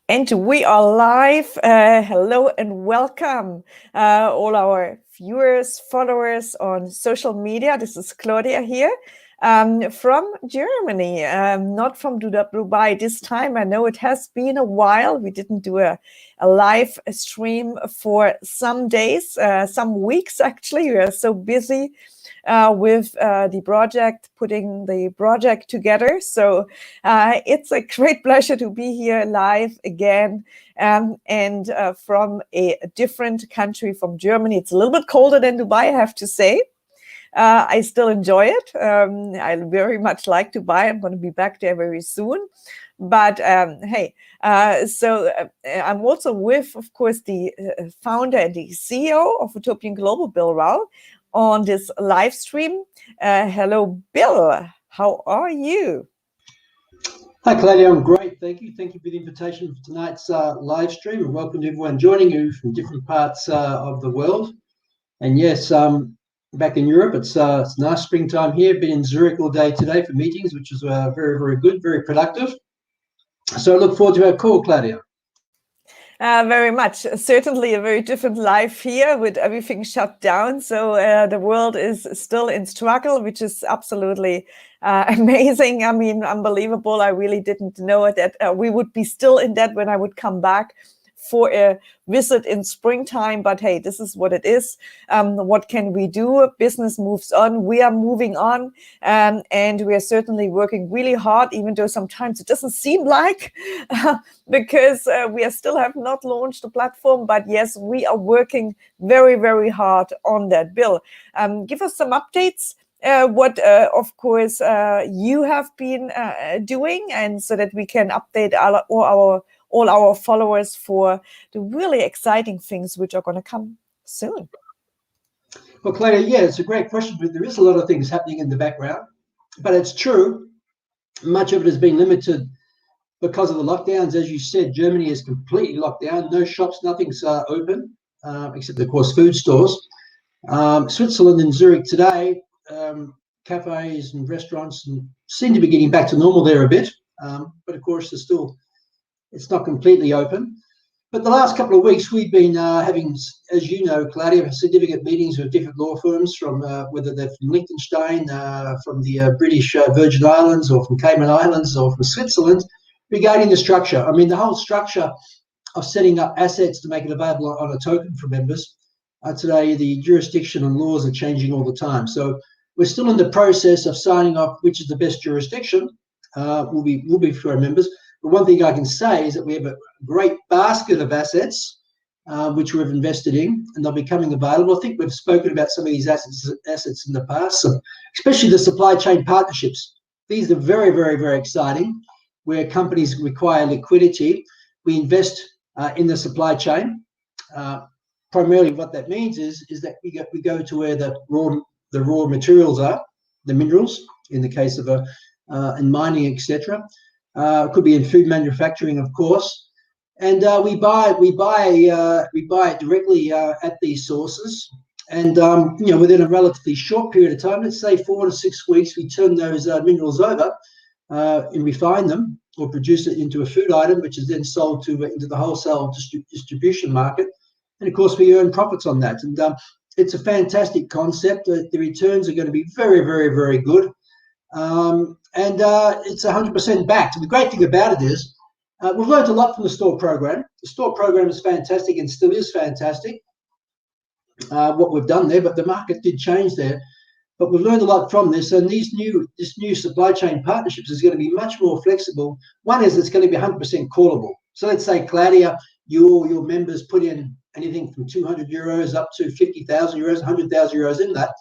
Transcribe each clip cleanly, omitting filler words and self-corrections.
And we are live. Hello and welcome, all our viewers, followers on social media. This is Claudia here from Germany, not from Dubai this time. I know it has been a while. We didn't do a live stream for some days, some weeks actually. We are so busy with the project, putting the project together. So it's a great pleasure to be here live again, and from a different country, from Germany. It's a little bit colder than Dubai, I have to say. I still enjoy it. I very much like Dubai. I'm going to be back there very soon. But hey, so I'm also with, of course, the founder and the CEO of Utopian Global, Bill Rao, on this live stream. Hello, Bill. How are you? Hi, Claudia. I'm great. Thank you. Thank you for the invitation for tonight's live stream, and welcome to everyone joining you from different parts of the world. And yes, back in Europe, it's nice springtime here. Been in Zurich all day today for meetings, which was very, very good, very productive. So I look forward to our call, Claudia. Very much. Certainly a very different life here with everything shut down. So the world is still in struggle, which is absolutely amazing. I mean, unbelievable. I really didn't know that we would be still in that when I would come back for a visit in springtime. But hey, this is what it is. What can we do? Business moves on. We are moving on. And we are certainly working really hard, even though sometimes it doesn't seem like, because we still have not launched the platform. But yes, we are working very, very hard on that. Bill, give us some updates. What, of course, you have been doing, and so that we can update all our followers for the really exciting things which are going to come soon. Well, Claudia, yeah, it's a great question, but there is a lot of things happening in the background. But it's true, much of it has been limited because of the lockdowns. As you said, Germany is completely locked down. No shops, nothing's open, except, of course, food stores. Switzerland and Zurich today, cafes and restaurants seem to be getting back to normal there a bit. But, of course, it's not completely open. But the last couple of weeks, we've been having, as you know, Claudia, significant meetings with different law firms, from whether they're from Liechtenstein, from the British Virgin Islands, or from Cayman Islands, or from Switzerland, regarding the structure. I mean, the whole structure of setting up assets to make it available on a token for members. Today, the jurisdiction and laws are changing all the time. So we're still in the process of signing off which is the best jurisdiction will be for our members. But one thing I can say is that we have a great basket of assets which we've invested in, and they'll be coming available. I think we've spoken about some of these assets in the past, so especially the supply chain partnerships. These are very, very, very exciting, where companies require liquidity. We invest in the supply chain. Primarily what that means is that we go to where the raw materials are, the minerals, in the case of in mining, etc. Could be in food manufacturing, of course, and we buy it directly at these sources, and within a relatively short period of time, let's say 4 to 6 weeks, we turn those minerals over and refine them, or produce it into a food item, which is then sold into the wholesale distribution market, and of course we earn profits on that. And it's a fantastic concept. The returns are going to be very, very, very good. And it's 100% backed. And the great thing about it is we've learned a lot from the store program. The store program is fantastic and still is fantastic, what we've done there, but the market did change there. But we've learned a lot from this, and this new supply chain partnerships is going to be much more flexible. One is it's going to be 100% callable. So let's say, Claudia, your members put in anything from 200 euros up to 50,000 euros, 100,000 euros in that.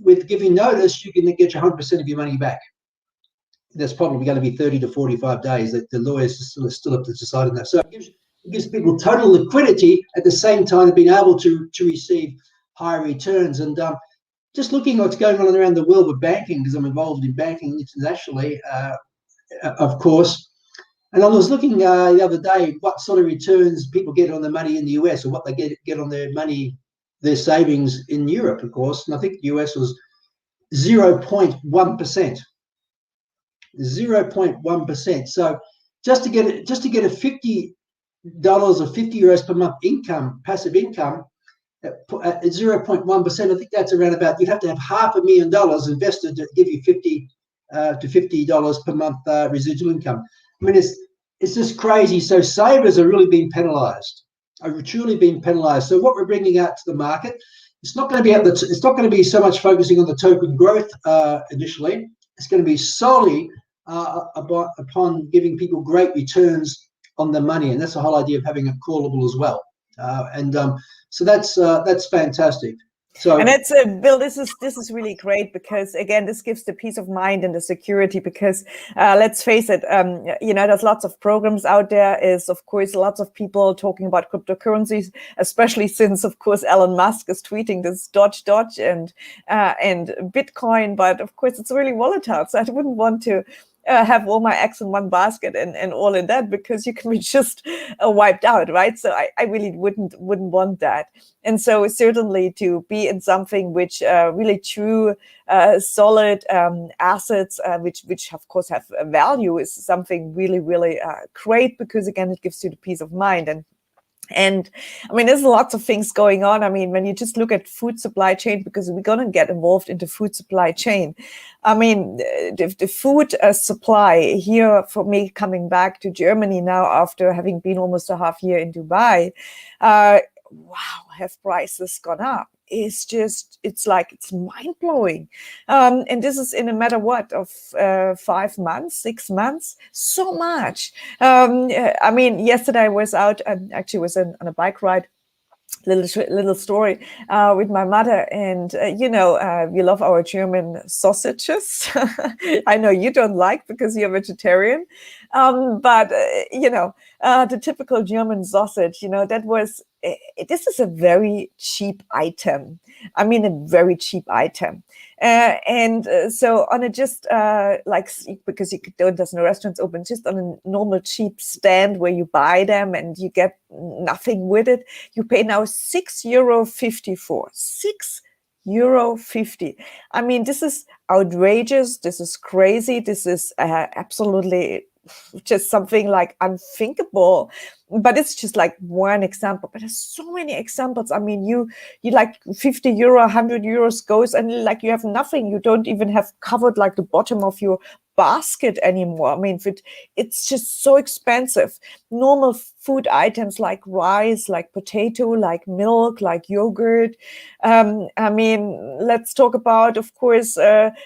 With giving notice, you can get your 100% of your money back. That's probably going to be 30 to 45 days. That the lawyers still have to decide on that. So it gives people total liquidity at the same time of being able to receive higher returns. And just looking at what's going on around the world with banking, because I'm involved in banking internationally, of course. And I was looking the other day what sort of returns people get on their money in the US, or what they get on their money, their savings in Europe, of course. And I think the US was 0.1%. 0.1%. So just to get a $50 or €50 per month income, passive income at 0.1%. I think that's around about, you'd have to have $500,000 invested to give you $50 per month residual income. I mean, it's just crazy. So savers are really being penalised, are truly being penalised. So what we're bringing out to the market, it's not going to be so much focusing on the token growth initially. It's going to be solely upon giving people great returns on their money, and that's the whole idea of having it callable as well. So that's fantastic. So, and it's Bill, this is really great, because again, this gives the peace of mind and the security, because let's face it, there's lots of programs out there, is of course lots of people talking about cryptocurrencies, especially since of course Elon Musk is tweeting this Dodge and Bitcoin, but of course it's really volatile, so I wouldn't want to have all my eggs in one basket and all in that, because you can be just wiped out, right? So I really wouldn't want that. And so certainly to be in something which really true, solid assets, which of course have a value, is something really, really great, because again, it gives you the peace of mind. And I mean, there's lots of things going on. I mean, when you just look at food supply chain, because we're going to get involved into food supply chain. I mean, the food supply here, for me coming back to Germany now after having been almost a half year in Dubai, wow, have prices gone up? It's mind-blowing. And this is in a matter of 5 months, 6 months, so much. I mean, yesterday I was out, actually was on a bike ride, little story with my mother, and we love our German sausages. I know you don't like, because you're vegetarian, but the typical German sausage, that was, this is a very cheap item. I mean, a very cheap item. So on a just because there's no restaurants open, just on a normal cheap stand where you buy them and you get nothing with it, you pay now €6.54. €6.50. I mean, this is outrageous. This is crazy. This is absolutely just something like unthinkable. But it's just like one example, but there's so many examples. I mean, you like €50, €100 goes, and like you have nothing. You don't even have covered like the bottom of your basket anymore. I mean, it's just so expensive. Normal food items like rice, like potato, like milk, like yogurt. I mean, let's talk about, of course,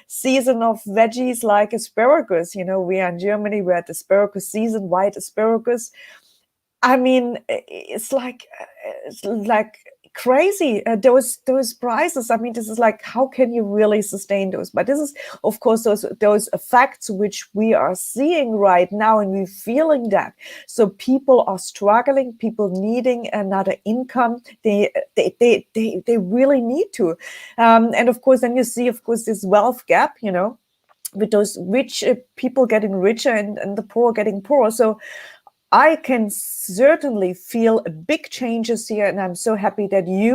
season of veggies like asparagus. We are in Germany, we're at asparagus season, white asparagus. I mean, it's like crazy. Those prices. I mean, this is like, how can you really sustain those? But this is, of course, those effects which we are seeing right now, and we're feeling that. So people are struggling. People needing another income. They really need to. And of course, then you see, of course, this wealth gap. With those rich people getting richer and the poor getting poorer. So I can certainly feel big changes here, and I'm so happy that we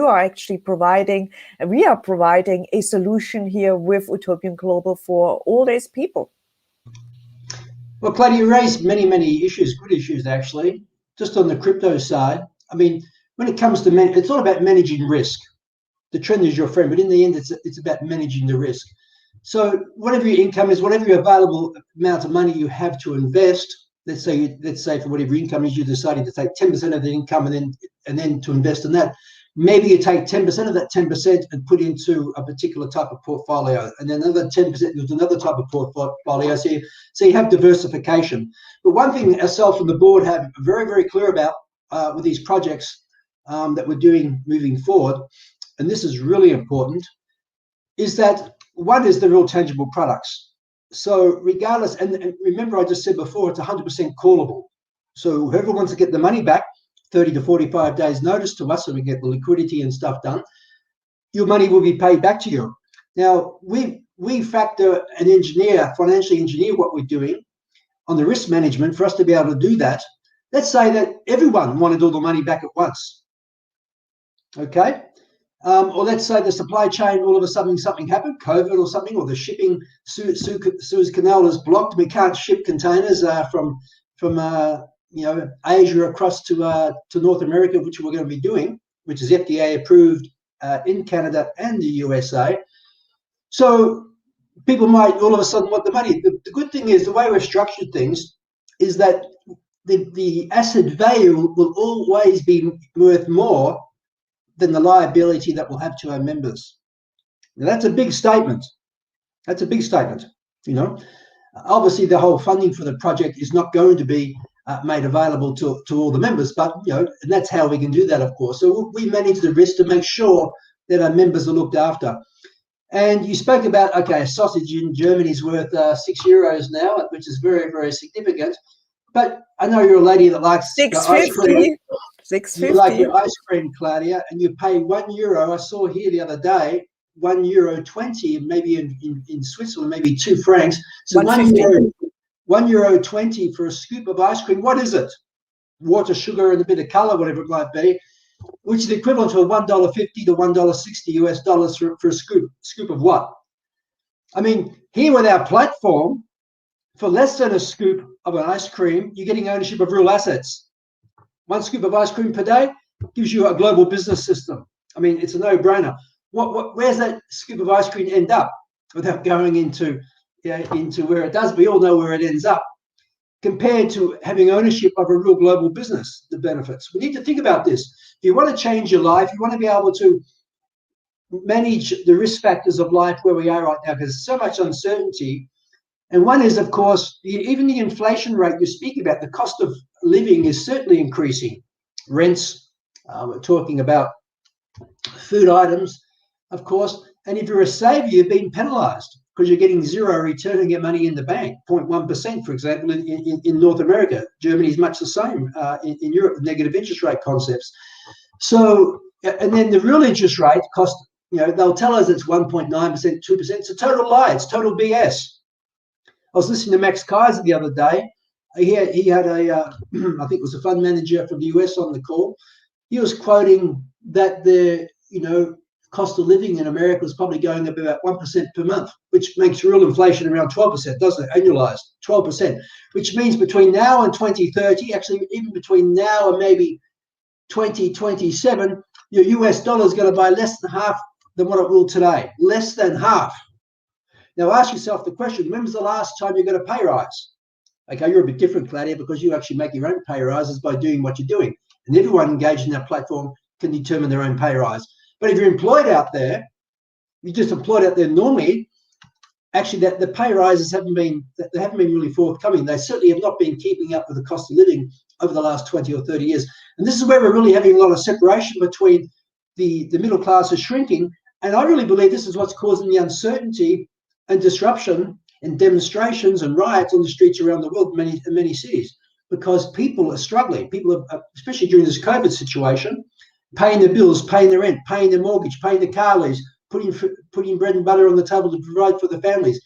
are providing a solution here with Utopian Global for all these people. Well, Claudia, you raised many issues, good issues actually, just on the crypto side. I mean, when it comes to it's all about managing risk. The trend is your friend, but in the end, it's about managing the risk. So whatever your income is, whatever your available amount of money you have to invest, let's say for whatever income is, you decided to take 10% of the income and then to invest in that. Maybe you take 10% of that 10% and put into a particular type of portfolio, and then another 10% into another type of portfolio. So you have diversification. But one thing ourselves and the board have very, very clear about with these projects that we're doing moving forward, and this is really important, is that one is the real tangible products. So regardless, and remember I just said before, it's 100% callable. So whoever wants to get the money back, 30 to 45 days notice to us, so we get the liquidity and stuff done, your money will be paid back to you. Now, we factor and financially engineer what we're doing on the risk management for us to be able to do that. Let's say that everyone wanted all the money back at once. Okay? Or let's say the supply chain, all of a sudden something happened, COVID or something, or the shipping Suez Canal is blocked. We can't ship containers from from Asia across to North America, which we're going to be doing, which is FDA approved in Canada and the USA. So people might all of a sudden want the money. The good thing is the way we've structured things is that the asset value will always be worth more than the liability that we'll have to our members. Now, that's a big statement. That's a big statement. Obviously the whole funding for the project is not going to be made available to all the members, but and that's how we can do that, of course. So we manage the risk to make sure that our members are looked after. And you spoke about, okay, a sausage in Germany is worth €6 now, which is very, very significant. But I know you're a lady that likes ice cream. You like your ice cream, Claudia, and you pay €1. I saw here the other day, €1.20, maybe in Switzerland, maybe 2 francs. So €1.20 for a scoop of ice cream. What is it? Water, sugar, and a bit of color, whatever it might be, which is equivalent to $1.50 to $1.60 for a scoop of what? I mean, here with our platform, for less than a scoop of an ice cream, you're getting ownership of real assets. 1 scoop of ice cream per day gives you a global business system. I mean, it's a no-brainer. Where's that scoop of ice cream end up without going into where it does? We all know where it ends up. Compared to having ownership of a real global business, the benefits. We need to think about this. If you want to change your life, you want to be able to manage the risk factors of life where we are right now, because there's so much uncertainty. And one is, of course, even the inflation rate you speak about, the cost of living is certainly increasing. Rents, we're talking about food items, of course. And if you're a saver, you've been penalized because you're getting zero return on your money in the bank, 0.1%, for example, in North America. Germany is much the same in Europe, negative interest rate concepts. So, and then the real interest rate cost, they'll tell us it's 1.9%, 2%. It's a total lie. It's total BS. I was listening to Max Kaiser the other day. He had I think it was a fund manager from the US on the call. He was quoting that the, cost of living in America is probably going up about 1% per month, which makes real inflation around 12%, doesn't it? Annualized 12%, which means between now and 2030, actually even between now and maybe 2027, your US dollar is going to buy less than half than what it will today. Less than half. Now ask yourself the question, when was the last time you got a pay rise? Okay, you're a bit different, Claudia, because you actually make your own pay rises by doing what you're doing. And everyone engaged in that platform can determine their own pay rise. But if you're employed out there, you're just employed out there normally, actually the pay rises haven't been really forthcoming. They certainly have not been keeping up with the cost of living over the last 20 or 30 years. And this is where we're really having a lot of separation between the middle class is shrinking. And I really believe this is what's causing the uncertainty and disruption and demonstrations and riots on the streets around the world in many cities, because people are struggling. People are, especially during this COVID situation, paying their bills, paying their rent, paying their mortgage, paying their car lease, putting bread and butter on the table to provide for the families.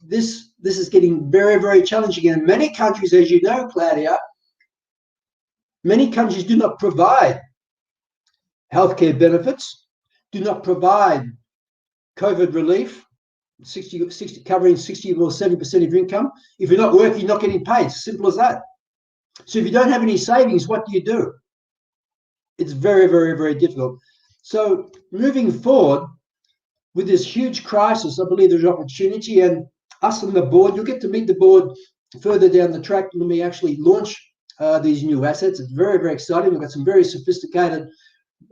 This is getting very, very challenging. And in many countries, as you know, Claudia, many countries do not provide healthcare benefits, do not provide COVID relief, 60 covering 60 or 70% of your income. If you're not working, you're not getting paid. It's simple as that. So if you don't have any savings, what do? It's very, very, very difficult. So moving forward with this huge crisis, I believe there's opportunity, and us on the board, you'll get to meet the board further down the track when we actually launch these new assets. It's very, very exciting. We've got some very sophisticated,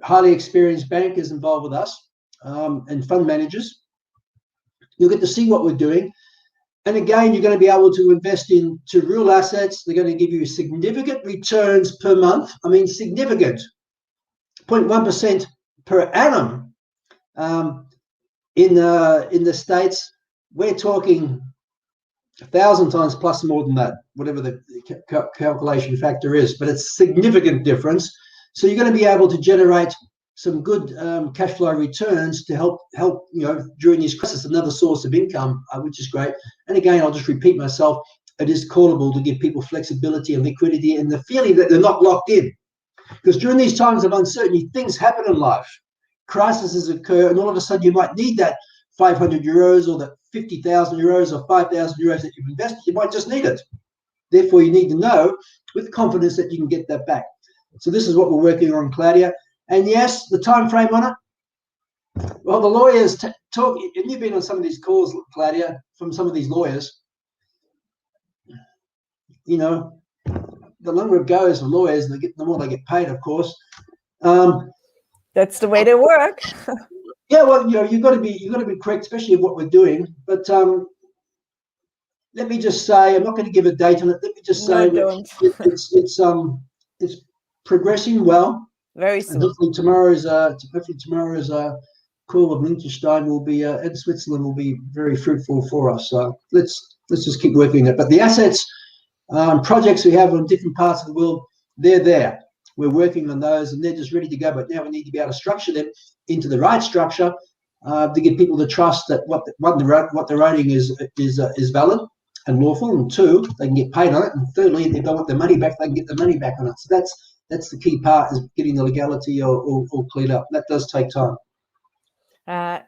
highly experienced bankers involved with us and fund managers. You'll get to see what we're doing. And again, you're going to be able to invest into real assets. They're going to give you significant returns per month. I mean, significant. 0.1% per annum in the States. We're talking 1,000 times plus more than that, whatever the calculation factor is, but it's a significant difference. So you're going to be able to generate some good cash flow returns to help during these crises, another source of income, which is great. And again, I'll just repeat myself, it is callable to give people flexibility and liquidity and the feeling that they're not locked in. Because during these times of uncertainty, things happen in life. Crises occur, and all of a sudden you might need that 500 euros or that 50,000 euros or 5,000 euros that you've invested. You might just need it. Therefore, you need to know with confidence that you can get that back. So this is what we're working on, Claudia. And yes, the time frame on it. Well, the lawyers talk, and you've been on some of these calls, Claudia, from some of these lawyers. You know, the longer it goes for lawyers, the more they get paid, of course. That's the way they work. Yeah, well, you know, you've got to be correct, especially in what we're doing. But let me just say, I'm not going to give a date on it. Let me just say it's progressing well. Very soon. And hopefully tomorrow's call of Liechtenstein will be and Switzerland will be very fruitful for us. So let's just keep working it. But the assets, projects we have on different parts of the world, they're there. We're working on those, and they're just ready to go. But now we need to be able to structure them into the right structure to get people to trust that what they're writing is valid and lawful, and two, they can get paid on it, and thirdly, if they want their money back, they can get the money back on it. So that's the key part, is getting the legality all cleared up. That does take time.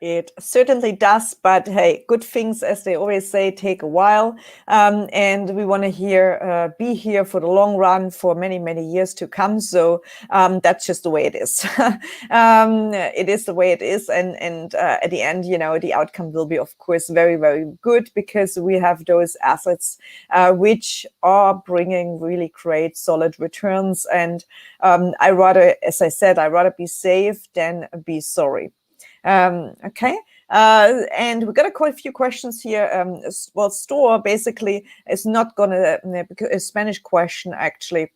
It certainly does, but hey, good things, as they always say, take a while, and we want to be here for the long run, for many, many years to come. So that's just the way it is. It is the way it is, and at the end, you know, the outcome will be, of course, very, very good, because we have those assets which are bringing really great, solid returns. And I rather, as I said, I rather be safe than be sorry. Okay, and we're going to call a few questions here. Well, store basically is not going to, a Spanish question actually,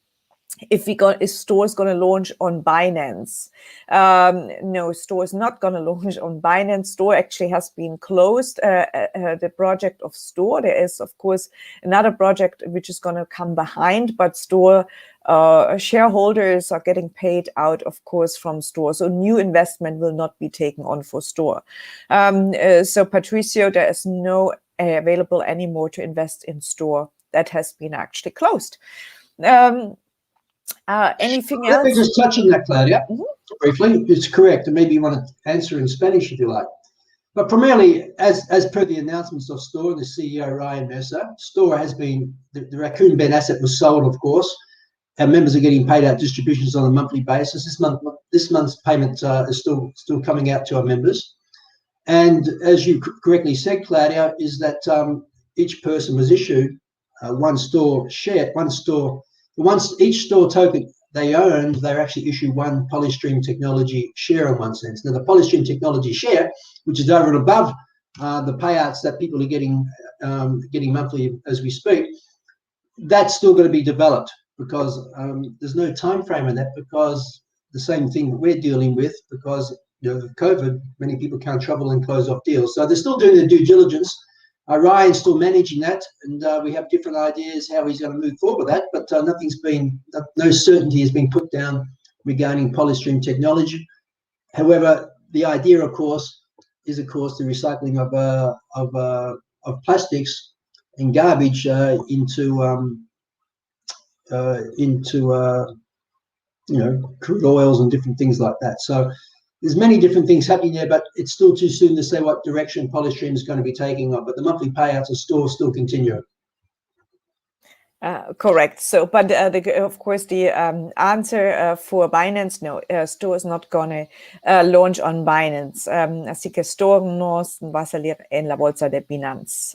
if store is going to launch on Binance. No, store is not going to launch on Binance. Store actually has been closed, the project of store. There is, of course, another project which is going to come behind, but store shareholders are getting paid out, of course, from store. So new investment will not be taken on for store. So Patricio, there is no available anymore to invest in store. That has been actually closed. Anything else? Let me just touch on that, Claudia, briefly. It's correct, and maybe you want to answer in Spanish if you like. But primarily, as per the announcements of Store and the CEO Ryan Mercer, Store has been, the Raccoon Ben asset was sold, of course. Our members are getting paid out distributions on a monthly basis. This month's payment is still coming out to our members. And as you correctly said, Claudia, is that each person was issued one Store share, once each Store token they owned, they're actually issued one Polystream technology share in one sense. Now, the Polystream technology share, which is over and above the payouts that people are getting monthly as we speak, that's still going to be developed, because there's no time frame in that, because the same thing that we're dealing with, because of COVID, many people can't travel and close off deals. So they're still doing their due diligence. Ryan's still managing that, and we have different ideas how he's going to move forward with that, but no certainty has been put down regarding Polystream technology. However, the idea, of course, is the recycling of plastics and garbage into crude oils and different things like that. So there's many different things happening there, but it's still too soon to say what direction Polystream is going to be taking on. But the monthly payouts are still continuing. Correct. So, but of course, the answer for Binance, no, Store is not going to launch on Binance. Así que Store no va a salir en la bolsa de Binance.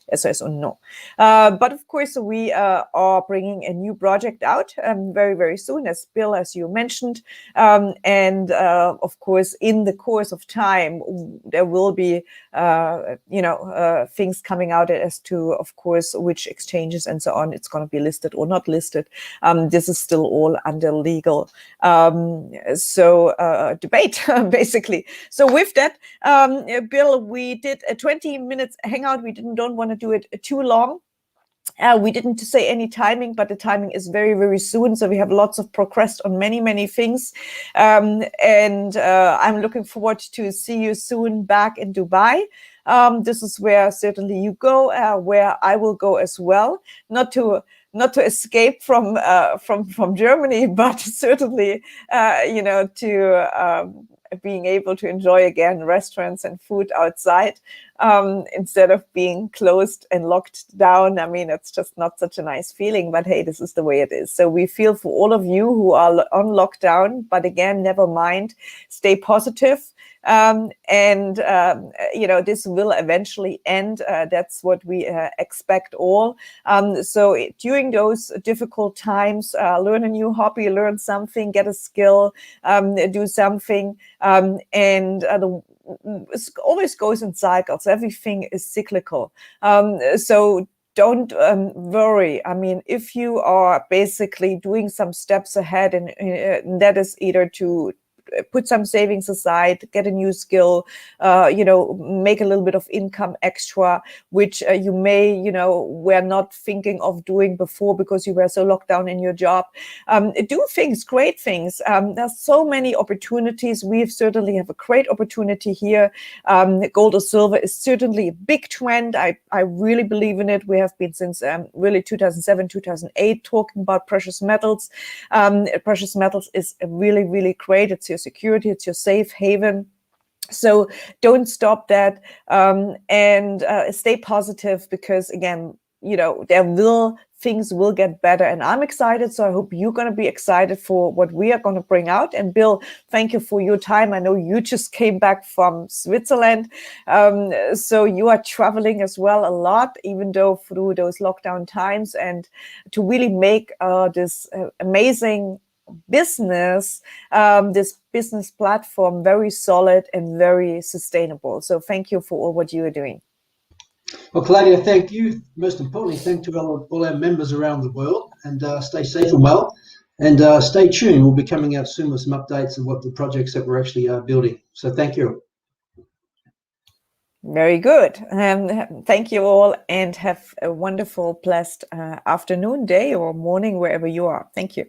Eso es un no. But of course, we are bringing a new project out very, very soon, as Bill, as you mentioned. And of course, in the course of time, there will be, things coming out as to, of course, which exchanges and so on it's going to be listed or not listed. This is still all under legal debate, basically. So with that, Bill, we did a 20 minutes hangout. We don't want to do it too long. We didn't say any timing, but the timing is very, very soon. So we have lots of progress on many, many things. And I'm looking forward to see you soon back in Dubai. This is where certainly you go, where I will go as well. Not to escape from Germany, but certainly, to being able to enjoy again restaurants and food outside instead of being closed and locked down. I mean, it's just not such a nice feeling, but hey, this is the way it is. So we feel for all of you who are on lockdown, but again, never mind, stay positive. This will eventually end. That's what we expect all. So during those difficult times, learn a new hobby, learn something, get a skill, do something, it always goes in cycles. Everything is cyclical. So don't worry. I mean, if you are basically doing some steps ahead, and that is either to put some savings aside, get a new skill, make a little bit of income extra, which you may, were not thinking of doing before because you were so locked down in your job. Do things, great things. There's so many opportunities. We certainly have a great opportunity here. Gold or silver is certainly a big trend. I really believe in it. We have been since really 2007, 2008 talking about precious metals. Precious metals is really, really great. It's your security, it's your safe haven. So don't stop that, and stay positive, because again, things will get better, and I'm excited. So I hope you're going to be excited for what we are going to bring out. And Bill, thank you for your time. I know you just came back from Switzerland, so you are traveling as well a lot, even though through those lockdown times, and to really make this amazing business, this business platform very solid and very sustainable. So thank you for all what you are doing. Well, Claudia, thank you. Most importantly, thank to all our members around the world, and stay safe and well, and stay tuned. We'll be coming out soon with some updates of what the projects that we're actually building. So thank you. Very good. Thank you all, and have a wonderful, blessed afternoon, day, or morning, wherever you are. Thank you.